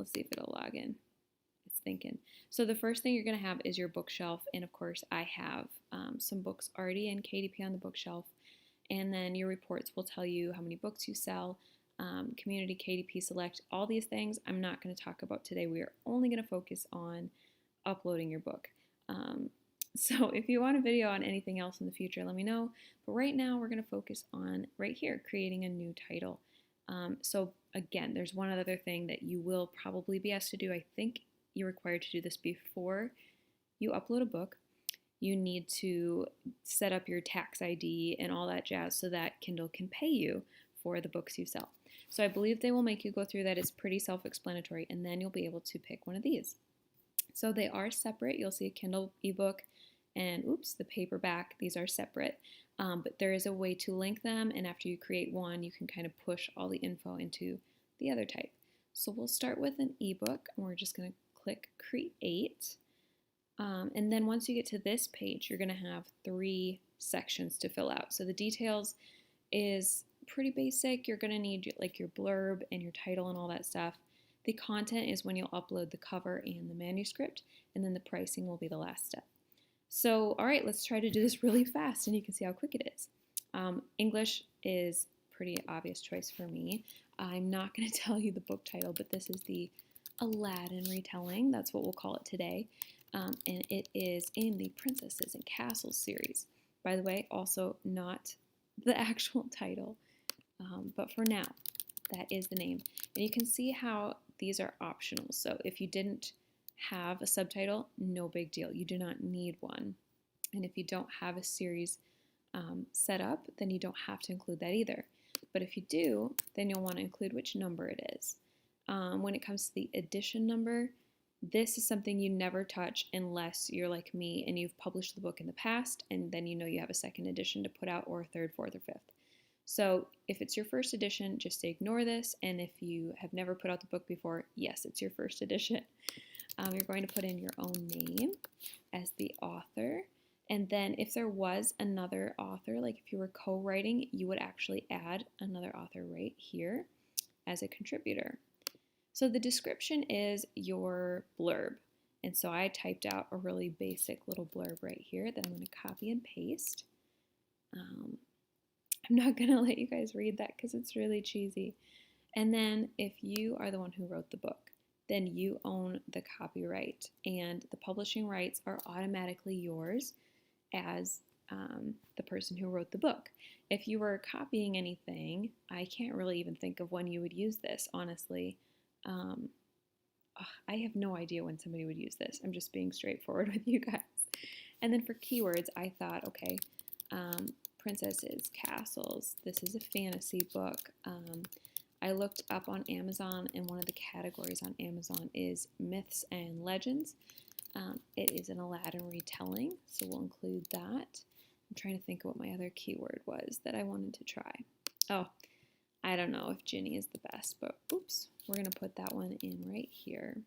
Let's see if it'll log in. It's thinking. So the first thing you're going to have is your bookshelf. And of course, I have some books already in KDP on the bookshelf. And then your reports will tell you how many books you sell, community, KDP select, all these things I'm not going to talk about today. We are only going to focus on uploading your book. So if you want a video on anything else in the future, let me know. But right now we're going to focus on right here, creating a new title. So again, there's one other thing that you will probably be asked to do. I think you're required to do this before you upload a book. You need to set up your tax ID and all that jazz so that Kindle can pay you for the books you sell. So I believe they will make you go through that. It's pretty self-explanatory, and then you'll be able to pick one of these. So they are separate. You'll see a Kindle ebook and the paperback. These are separate, but there is a way to link them, and after you create one, you can kind of push all the info into the other type. So we'll start with an ebook, and we're just going to click create. And then once you get to this page, you're going to have 3 sections to fill out. So the details is pretty basic. You're going to need like your blurb and your title and all that stuff. The content is when you'll upload the cover and the manuscript, and then the pricing will be the last step. So, all right, let's try to do this really fast, and you can see how quick it is. English is pretty obvious choice for me. I'm not going to tell you the book title, but this is the Aladdin retelling. That's what we'll call it today. And it is in the Princesses and Castles series. By the way, also not the actual title, but for now, that is the name. And you can see how these are optional. So if you didn't have a subtitle, no big deal. You do not need one. And if you don't have a series set up, then you don't have to include that either. But if you do, then you'll want to include which number it is. When it comes to the edition number, this is something you never touch unless you're like me and you've published the book in the past, and then you know you have a second edition to put out, or a third, fourth, or fifth. So if it's your first edition, just ignore this. And if you have never put out the book before, yes, it's your first edition. You're going to put in your own name as the author. And then if there was another author, like if you were co-writing, you would actually add another author right here as a contributor. So the description is your blurb. And so I typed out a really basic little blurb right here that I'm going to copy and paste. I'm not going to let you guys read that because it's really cheesy. And then if you are the one who wrote the book, then you own the copyright, and the publishing rights are automatically yours as the person who wrote the book. If you were copying anything, I can't really even think of when you would use this, honestly. I have no idea when somebody would use this. I'm just being straightforward with you guys. And then for keywords, I thought, okay, princesses, castles, this is a fantasy book. I looked up on Amazon, and one of the categories on Amazon is myths and legends. It is an Aladdin retelling, so we'll include that. I'm trying to think of what my other keyword was that I wanted to try. Oh, I don't know if Ginny is the best, but we're going to put that one in right here.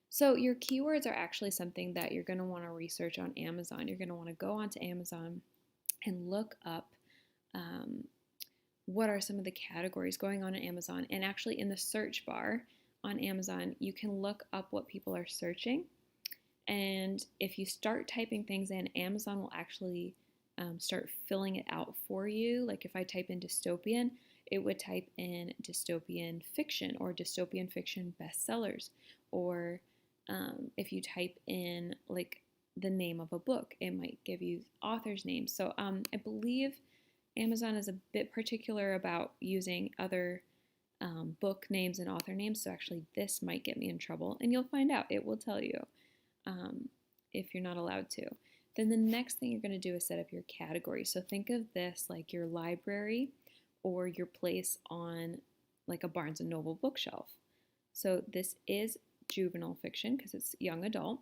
So your keywords are actually something that you're going to want to research on Amazon. You're going to want to go onto Amazon and look up what are some of the categories going on Amazon. And actually in the search bar on Amazon, you can look up what people are searching. And if you start typing things in, Amazon will actually start filling it out for you. Like if I type in dystopian, it would type in dystopian fiction or dystopian fiction bestsellers. Or if you type in like the name of a book, it might give you author's names. So I believe Amazon is a bit particular about using other book names and author names. So actually this might get me in trouble, and you'll find out. It will tell you if you're not allowed to. Then the next thing you're going to do is set up your category. So think of this like your library or your place on like a Barnes & Noble bookshelf. So this is juvenile fiction because it's young adult.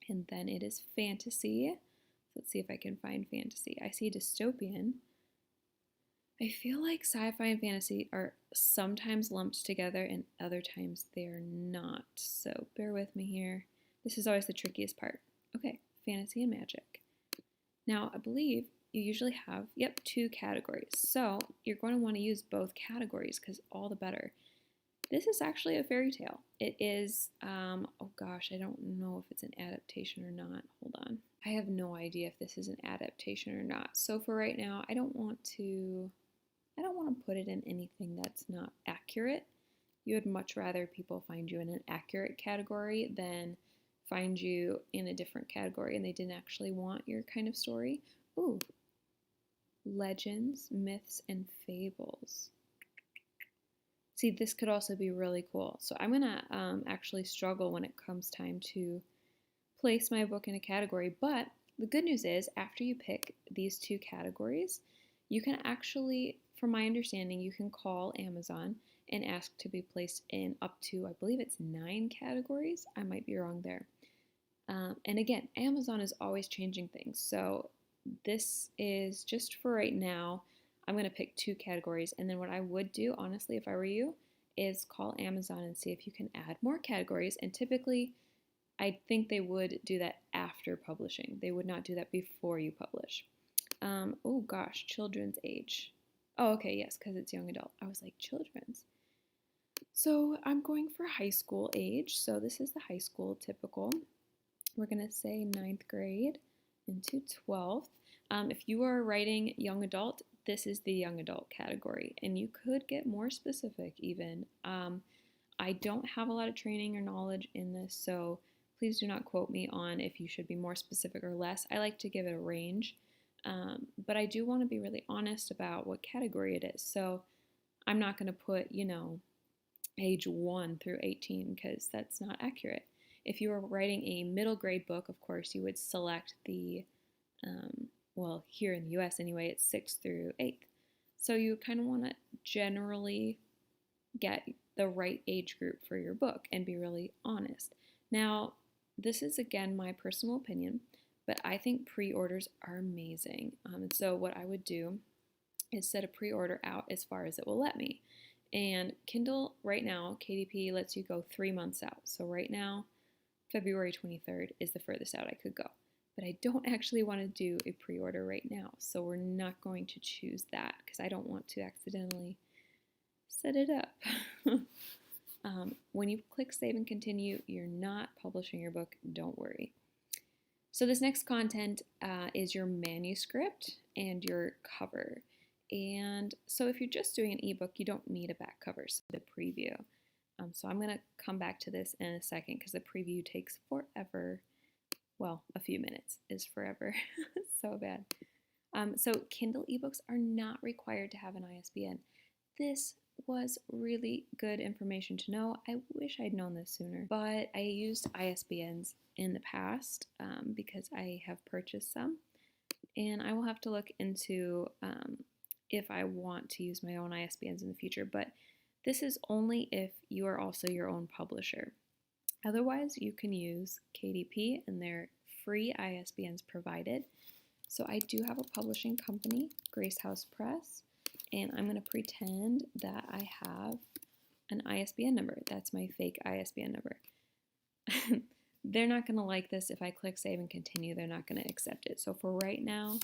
And then it is fantasy. Let's see if I can find fantasy. I see dystopian. I feel like sci-fi and fantasy are sometimes lumped together and other times they're not. So bear with me here. This is always the trickiest part. Okay, fantasy and magic. Now, I believe you usually have, 2 categories. So you're going to want to use both categories because all the better. This is actually a fairy tale. It is, oh gosh, I don't know if it's an adaptation or not. Hold on. I have no idea if this is an adaptation or not. So for right now, I don't want to put it in anything that's not accurate. You would much rather people find you in an accurate category than find you in a different category and they didn't actually want your kind of story. Ooh, legends, myths, and fables. See, this could also be really cool. So I'm going to actually struggle when it comes time to place my book in a category. But the good news is, after you pick these two categories, you can actually, from my understanding, you can call Amazon and ask to be placed in up to, I believe it's 9 categories. I might be wrong there. And again, Amazon is always changing things. So this is just for right now. I'm going to pick 2 categories. And then what I would do, honestly, if I were you, is call Amazon and see if you can add more categories. And typically, I think they would do that after publishing. They would not do that before you publish. Oh gosh, children's age. Oh, okay, yes, because it's young adult. I was like, children's. So I'm going for high school age. So this is the high school typical. We're going to say 9th grade into 12th. If you are writing young adult, this is the young adult category, and you could get more specific even. I don't have a lot of training or knowledge in this, so please do not quote me on if you should be more specific or less. I like to give it a range, but I do want to be really honest about what category it is. So I'm not going to put, age 1 through 18 because that's not accurate. If you were writing a middle grade book, of course, you would select the, well, here in the US anyway, it's 6th through 8th. So you kind of want to generally get the right age group for your book and be really honest. Now, this is again my personal opinion, but I think pre-orders are amazing. And so what I would do is set a pre-order out as far as it will let me. And Kindle right now, KDP lets you go 3 months out. So right now, February 23rd is the furthest out I could go. But I don't actually want to do a pre-order right now. So we're not going to choose that because I don't want to accidentally set it up. When you click save and continue, you're not publishing your book. Don't worry. So this next content is your manuscript and your cover. And so if you're just doing an ebook, you don't need a back cover, so the preview. So I'm going to come back to this in a second because the preview takes forever. Well, a few minutes is forever. So bad. So Kindle ebooks are not required to have an ISBN. This was really good information to know. I wish I'd known this sooner, but I used ISBNs in the past because I have purchased some, and I will have to look into if I want to use my own ISBNs in the future, but this is only if you are also your own publisher. Otherwise, you can use KDP and their free ISBNs provided. So I do have a publishing company, Grace House Press, and I'm going to pretend that I have an ISBN number. That's my fake ISBN number. They're not going to like this. If I click save and continue, they're not going to accept it. So for right now,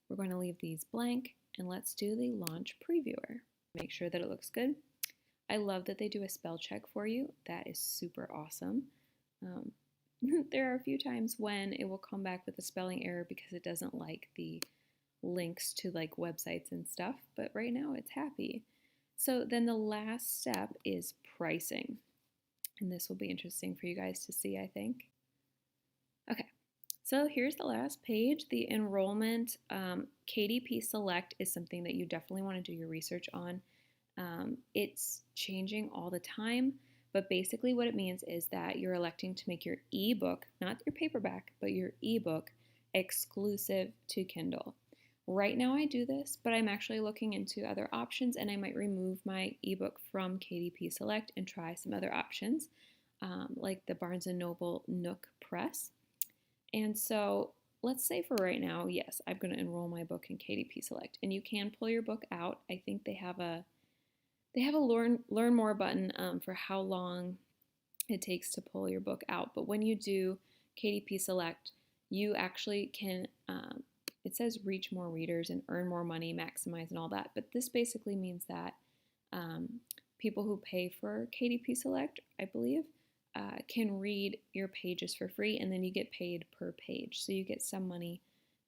we're going to leave these blank, and let's do the launch previewer. Make sure that it looks good. I love that they do a spell check for you. That is super awesome. There are a few times when it will come back with a spelling error because it doesn't like the links to like websites and stuff, but right now it's happy. So then the last step is pricing. And this will be interesting for you guys to see, I think. Okay, so here's the last page. The enrollment KDP Select is something that you definitely want to do your research on. It's changing all the time, but basically what it means is that you're electing to make your ebook, not your paperback, but your ebook exclusive to Kindle. Right now I do this, but I'm actually looking into other options, and I might remove my ebook from KDP Select and try some other options, like the Barnes & Noble Nook Press. And so let's say for right now, yes, I'm going to enroll my book in KDP Select, and you can pull your book out. I think they have a learn more button for how long it takes to pull your book out. But when you do KDP Select, you actually can, it says reach more readers and earn more money, maximize and all that. But this basically means that people who pay for KDP Select, I believe, can read your pages for free, and then you get paid per page. So you get some money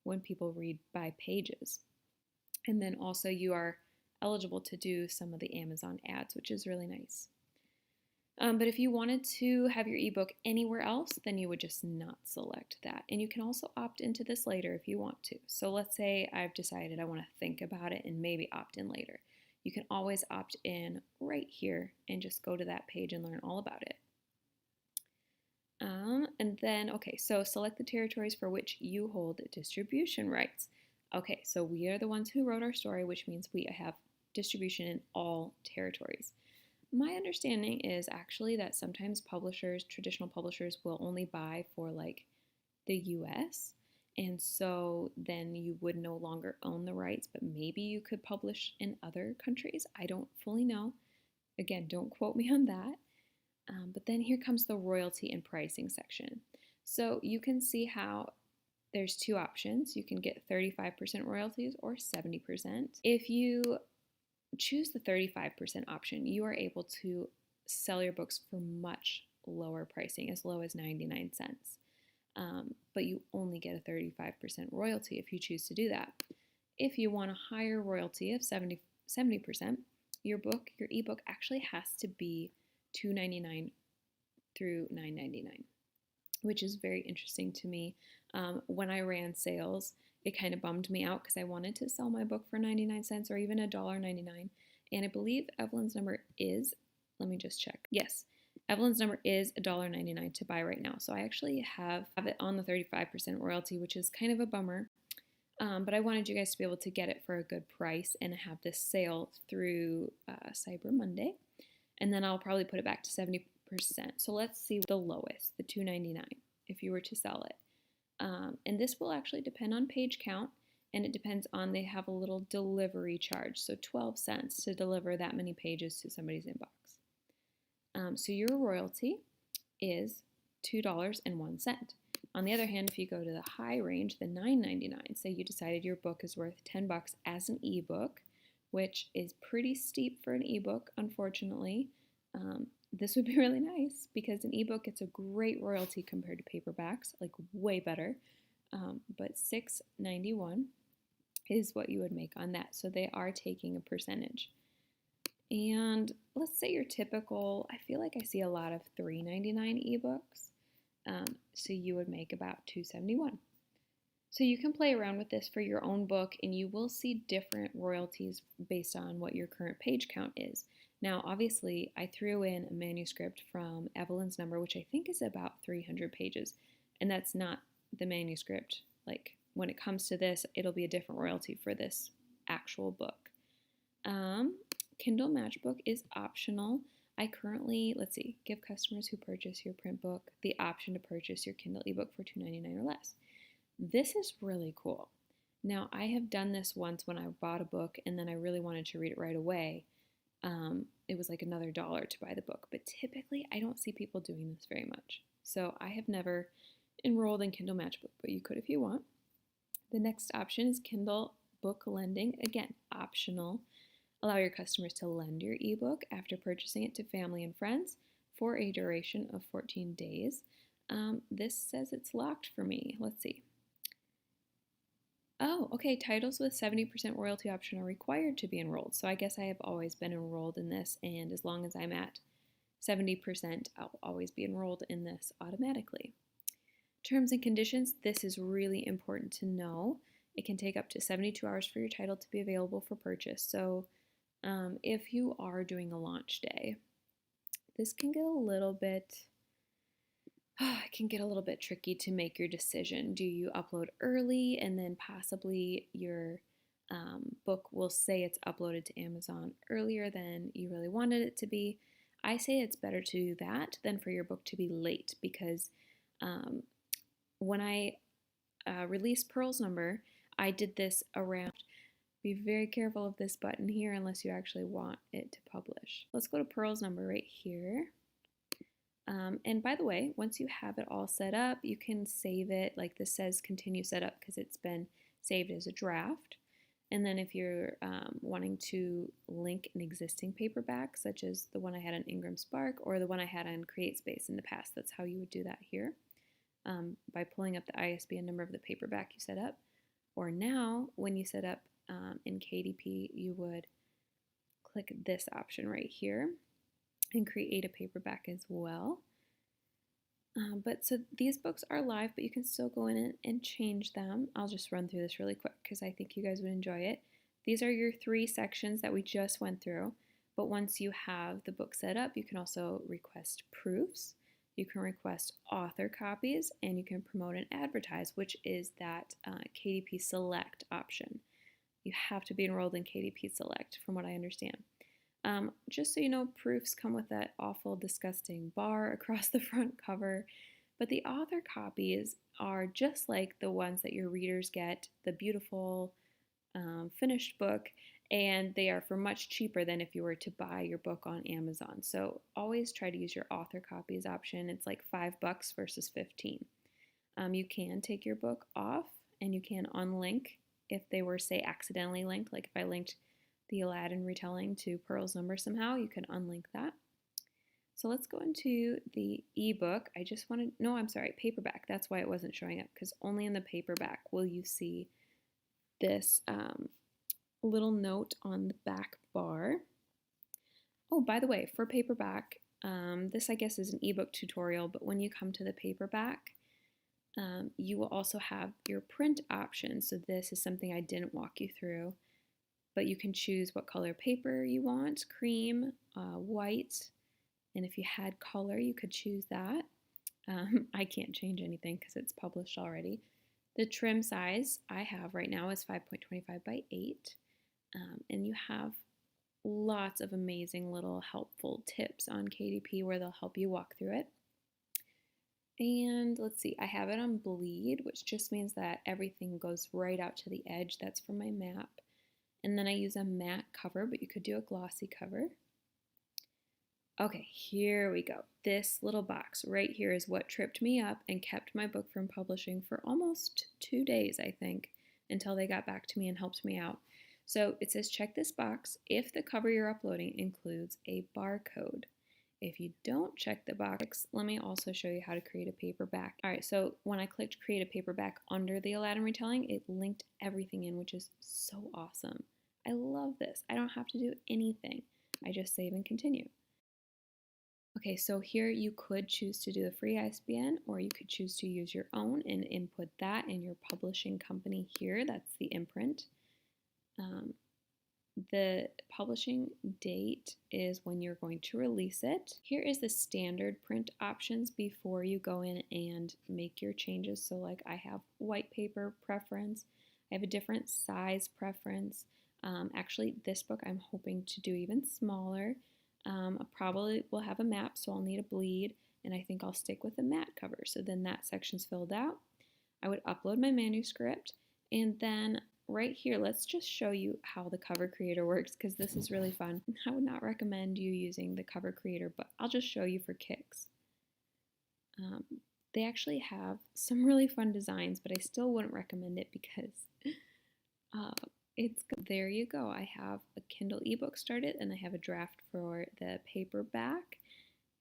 when people read by pages. And then also you are eligible to do some of the Amazon ads, which is really nice. But if you wanted to have your ebook anywhere else, then you would just not select that. And you can also opt into this later if you want to. So let's say I've decided I want to think about it and maybe opt in later. You can always opt in right here and just go to that page and learn all about it. And then, okay, so select the territories for which you hold distribution rights. Okay, so we are the ones who wrote our story, which means we have distribution in all territories. My understanding is actually that sometimes publishers, traditional publishers, will only buy for like the US. And so then you would no longer own the rights, but maybe you could publish in other countries. I don't fully know. Again, don't quote me on that. But then here comes the royalty and pricing section. So you can see how there's two options. You can get 35% royalties or 70%. If you choose the 35% option, you are able to sell your books for much lower pricing, as low as 99 cents. But you only get a 35% royalty if you choose to do that. If you want a higher royalty of 70%, your ebook actually has to be $2.99 through $9.99, which is very interesting to me. When I ran sales, it kind of bummed me out because I wanted to sell my book for 99 cents or even $1.99. And I believe Evelyn's number is, let me just check. Yes, Evelyn's number is $1.99 to buy right now. So I actually have it on the 35% royalty, which is kind of a bummer. But I wanted you guys to be able to get it for a good price and have this sale through Cyber Monday. And then I'll probably put it back to 70%. So let's see the lowest, the $2.99, if you were to sell it. And this will actually depend on page count, and it depends on, they have a little delivery charge, so 12 cents to deliver that many pages to somebody's inbox. So your royalty is $2.01. On the other hand, if you go to the high range, the $9.99, say you decided your book is worth $10 as an ebook, which is pretty steep for an ebook, unfortunately. This would be really nice because an ebook gets a great royalty compared to paperbacks, like way better. But $6.91 is what you would make on that. So they are taking a percentage. And let's say your typical, I feel like I see a lot of $3.99 ebooks. So you would make about $2.71. So you can play around with this for your own book, and you will see different royalties based on what your current page count is. Now, obviously, I threw in a manuscript from Evelyn's number, which I think is about 300 pages, and that's not the manuscript. Like, when it comes to this, it'll be a different royalty for this actual book. Kindle Matchbook is optional. I currently, let's see, give customers who purchase your print book the option to purchase your Kindle ebook for $2.99 or less. This is really cool. Now, I have done this once when I bought a book and then I really wanted to read it right away. It was like another dollar to buy the book, but typically I don't see people doing this very much. So I have never enrolled in Kindle Matchbook, but you could if you want. The next option is Kindle Book Lending. Again, optional. Allow your customers to lend your ebook after purchasing it to family and friends for a duration of 14 days. This says it's locked for me. Let's see. Oh, okay, titles with 70% royalty option are required to be enrolled. So I guess I have always been enrolled in this, and as long as I'm at 70%, I'll always be enrolled in this automatically. Terms and conditions, this is really important to know. It can take up to 72 hours for your title to be available for purchase. So if you are doing a launch day, this can get a little bit it can get a little bit tricky to make your decision. Do you upload early and then possibly your book will say it's uploaded to Amazon earlier than you really wanted it to be? I say it's better to do that than for your book to be late, because when I released Pearl's number, I did this around. Be very careful of this button here unless you actually want it to publish. Let's go to Pearl's number right here. And by the way, once you have it all set up, you can save it. Like this says continue setup because it's been saved as a draft. And then if you're wanting to link an existing paperback, such as the one I had on Ingram Spark or the one I had on CreateSpace in the past, that's how you would do that here, by pulling up the ISBN number of the paperback you set up. Or now, when you set up in KDP, you would click this option right here and create a paperback as well. But so these books are live, but you can still go in and change them. I'll just run through this really quick because I think you guys would enjoy it. These are your 3 sections that we just went through. But once you have the book set up, you can also request proofs. You can request author copies, and you can promote and advertise, which is that KDP Select option. You have to be enrolled in KDP Select, from what I understand. Just so you know, proofs come with that awful, disgusting bar across the front cover, but the author copies are just like the ones that your readers get, the beautiful finished book, and they are for much cheaper than if you were to buy your book on Amazon. So always try to use your author copies option. It's like $5 versus 15. You can take your book off, and you can unlink if they were, say, accidentally linked, like if I linked the Aladdin retelling to Pearl's number somehow, you can unlink that. So let's go into the ebook. Paperback. That's why it wasn't showing up, because only in the paperback will you see this little note on the back bar. Oh, by the way, for paperback, this I guess is an ebook tutorial, but when you come to the paperback, you will also have your print options. So this is something I didn't walk you through. But you can choose what color paper you want, cream, white, and if you had color, you could choose that. I can't change anything because it's published already. The trim size I have right now is 5.25 by 8, and you have lots of amazing little helpful tips on KDP where they'll help you walk through it. And let's see, I have it on bleed, which just means that everything goes right out to the edge. That's for my map. And then I use a matte cover, but you could do a glossy cover. Okay, here we go. This little box right here is what tripped me up and kept my book from publishing for almost 2 days, I think, until they got back to me and helped me out. So it says, check this box if the cover you're uploading includes a barcode. If you don't check the box, let me also show you how to create a paperback. All right, so when I clicked create a paperback under the Aladdin retelling, it linked everything in, which is so awesome. I love this. I don't have to do anything. I just save and continue. Okay, so here you could choose to do the free ISBN, or you could choose to use your own and input that in your publishing company here. That's the imprint. The publishing date is when you're going to release it. Here is the standard print options before you go in and make your changes. So like I have white paper preference. I have a different size preference. Actually, this book I'm hoping to do even smaller. I probably will have a map, so I'll need a bleed, and I think I'll stick with a matte cover. So then that section's filled out. I would upload my manuscript, and then right here, let's just show you how the cover creator works, because this is really fun. I would not recommend you using the cover creator, but I'll just show you for kicks. They actually have some really fun designs, but I still wouldn't recommend it because there you go. I have a Kindle ebook started, and I have a draft for the paperback.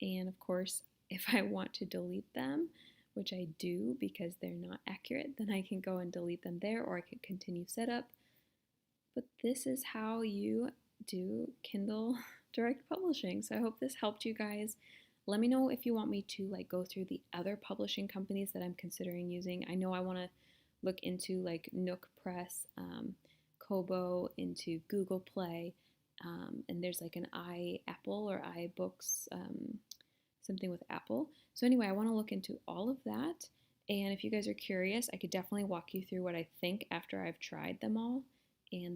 And of course, if I want to delete them, which I do because they're not accurate, then I can go and delete them there, or I can continue setup. But this is how you do Kindle direct publishing. So I hope this helped you guys. Let me know if you want me to go through the other publishing companies that I'm considering using. I know I want to look into Nook Press, Kobo, into Google Play, and there's an iApple or iBooks, something with Apple. So anyway, I want to look into all of that. And if you guys are curious, I could definitely walk you through what I think after I've tried them all. And